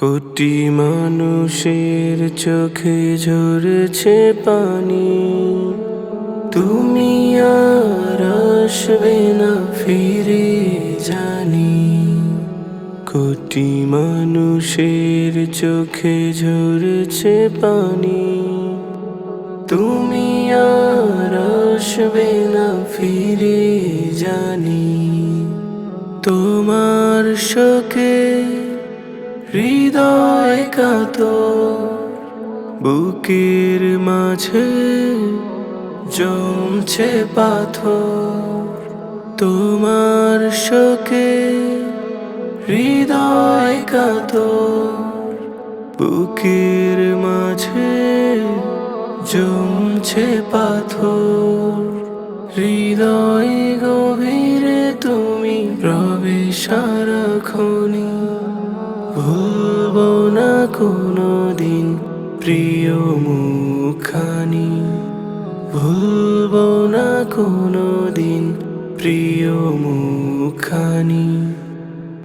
কোটি মানুষের চোখে ঝরেছে পানি, তুমি আর আসবে না ফিরে জানি। কোটি মানুষের চোখে ঝরেছে পানি, তুমি আর আসবে না ফিরে জানি। তোমার শোকে হৃদয় কাতর, বুকের মাঝে জমছে পাথর। তোমার শোকে হৃদয় কাতর, বুকের মাঝে জমছে পাথর। হৃদয় গভীরে তুমি রবে সারাক্ষণই, ভুলবো না কোনো দিন প্রিয় মুখখানি। ভুলবো না কোনো দিন প্রিয় মুখখানি।